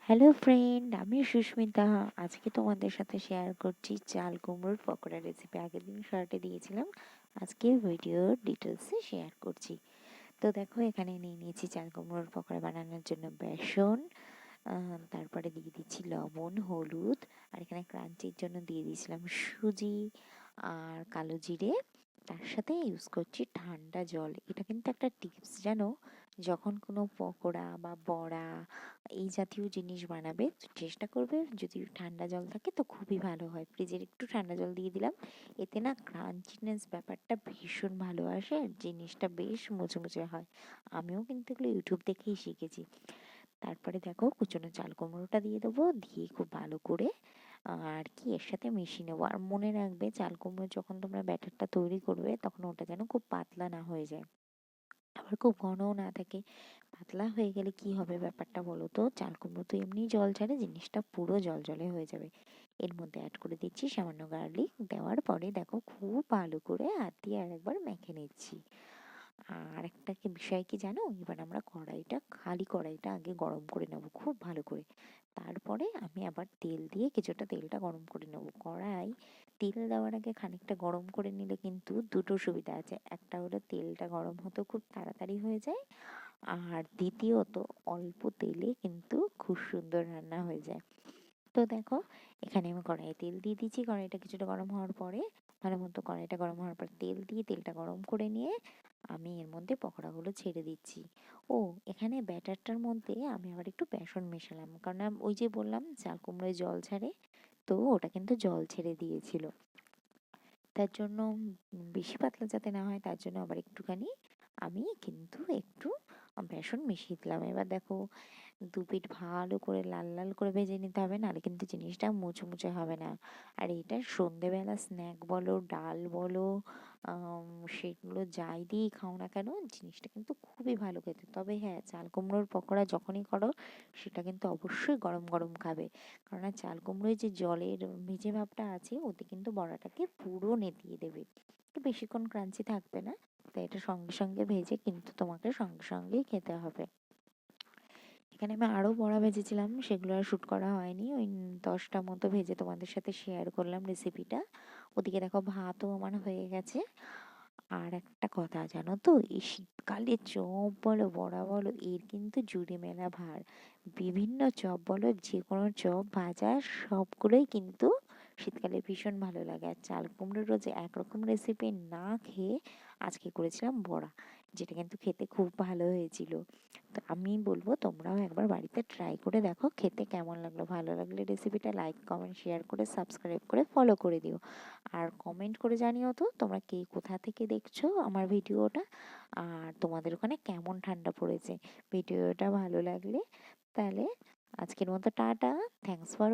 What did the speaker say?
Hello friend, আমি সুস্মিতা। আজকে তোমাদের সাথে শেয়ার করছি চাল কুমড়োর পকোড়া রেসিপি। আগের দিন শর্টে দিয়েছিলাম, আজকে ভিডিওর ডিটেলসে শেয়ার করছি। তো দেখো, এখানে নিয়ে নিয়েছি চাল কুমড়োর পকোড়া বানানোর জন্য বেসন, তারপরে দিয়ে দিচ্ছি লবণ, হলুদ, আর এখানে ক্রাঞ্চির জন্য দিয়ে দিয়েছিলাম সুজি আর কালো জিরে। তার সাথে ইউজ করছি ঠান্ডা জল। এটা কিন্তু একটা টিপস, জানো, যখন কোনো পকোড়া বা বড়া এই জাতীয় জিনিস বানাবে তো চেষ্টা করবে যদি ঠান্ডা জল থাকে তো খুবই ভালো হয়। ফ্রিজের একটু ঠান্ডা জল দিয়ে দিলাম, এতে না ক্রাঞ্চিনেস ব্যাপারটা ভীষণ ভালো আসে আর জিনিসটা বেশ মুচমুচে হয়। আমিও কিন্তু এগুলো ইউটিউব দেখেই শিখেছি। তারপরে দেখো, কুচনো চাল কুমড়োটা দিয়ে দেবো, দিয়ে খুব ভালো করে আর কি এর সাথে মিশিয়ে নেবো। আর মনে রাখবে, চাল কুমড়ো যখন তোমরা ব্যাটারটা তৈরি করবে তখন ওটা যেন খুব পাতলা না হয়ে যায়, আবার খুব ঘনও না থাকে। পাতলা হয়ে গেলে কি হবে ব্যাপারটা বলো তো, চাল কুমড়ো তো এমনি জল ছাড়ে, জিনিসটা পুরো জলজলে হয়ে যাবে। এর মধ্যে অ্যাড করে দিচ্ছি সামান্য গার্লিক। দেওয়ার পরে দেখো খুব ভালো করে হাত দিয়ে আরেকবার মেখে নিচ্ছি। আর একটা কি বিষয় কি জানো, এবার আমরা খালি কড়াইটা আগে গরম করে নেব খুব ভালো করে। তারপরে আমি আবার তেল দিয়ে কিছুটা তেলটা গরম করে নেব। তেল দেওয়ার আগে খানিকটা গরম করে নিলে কিন্তু দুটো সুবিধা আছে। একটা হলো তেলটা গরম হতে খুব তাড়াতাড়ি হয়ে যায়, আর দ্বিতীয়ত অল্প তেলে কিন্তু খুব সুন্দর রান্না হয়ে যায়। তো দেখো, এখানে আমি কড়াইয়ে তেল দিয়ে দিচ্ছি। কড়াইটা কিছুটা গরম হওয়ার পরে, ভালো মতো কড়াইটা গরম হওয়ার পর তেল দিয়ে তেলটা গরম করে নিয়ে আমি এর মধ্যে পকোড়াগুলো ছেড়ে দিচ্ছি। ও, এখানে ব্যাটারটার মধ্যে আমি আবার একটু বেসন মেশালাম, কারণ ওই যে বললাম চাল কুমড়োয় জল ছাড়ে, তো ওটা কিন্তু জল ছেড়ে দিয়েছিল। তার জন্য বেশি পাতলা যাতে না হয় তার জন্য আবার একটুখানি আমি কিন্তু একটু বেসন মিশিয়ে দিলাম। এবার দেখো, দু পিঠ ভালো করে লাল লাল করে ভেজে নিতে হবে, নাহলে কিন্তু জিনিসটা মুচমুচে হবে না। আর এটা সন্ধেবেলা স্ন্যাক বলো, ডাল বলো, সেগুলো যাই দিয়েই খাও না কেন, জিনিসটা কিন্তু খুবই ভালো খেতে। তবে হ্যাঁ, চাল কুমড়োর পকোড়া যখনই করো সেটা কিন্তু অবশ্যই গরম গরম খাবে, কারণ চাল কুমড়োয় যে জলের ভেজে ভাবটা আছে ওতে কিন্তু বড়াটাকে পুরো নেতিয়ে দেবে। তো বেশিক্ষণ ক্রাঞ্চি থাকবে না, তাই এটা সঙ্গে সঙ্গে ভেজে কিন্তু তোমাকে সঙ্গে সঙ্গেই খেতে হবে। এখানে আমি আরও বড়া ভেজেছিলাম, সেগুলো আর শ্যুট করা হয়নি। ওই 10টা মতো ভেজে তোমাদের সাথে শেয়ার করলাম রেসিপিটা। ওদিকে দেখো ভাতও আমার হয়ে গেছে। আর একটা কথা জানো তো, এই শীতকালে চপ বলো বড়া বলো এর কিন্তু জুড়ি মেলা ভার। বিভিন্ন চপ বলো, যে কোনো চপ ভাজা সবগুলোই কিন্তু শীতকালে ভীষণ ভালো লাগে। আর চাল কুমড়োর রোজ একরকম রেসিপি না খেয়ে আজকে করেছিলাম বড়া, যেটা কিন্তু খেতে খুব ভালো হয়েছিল। তো আমি বলবো তোমরাও একবার বাড়িতে ট্রাই করে দেখো খেতে কেমন লাগলো। ভালো লাগলে রেসিপিটা লাইক কমেন্ট শেয়ার করে সাবস্ক্রাইব করে ফলো করে দিও। আর কমেন্ট করে জানিও তো তোমরা কে কোথা থেকে দেখছো আমার ভিডিওটা, আর তোমাদের ওখানে কেমন ঠান্ডা পড়েছে। ভিডিওটা ভালো লাগলে তাহলে আজকের মতো টাটা। Thanks for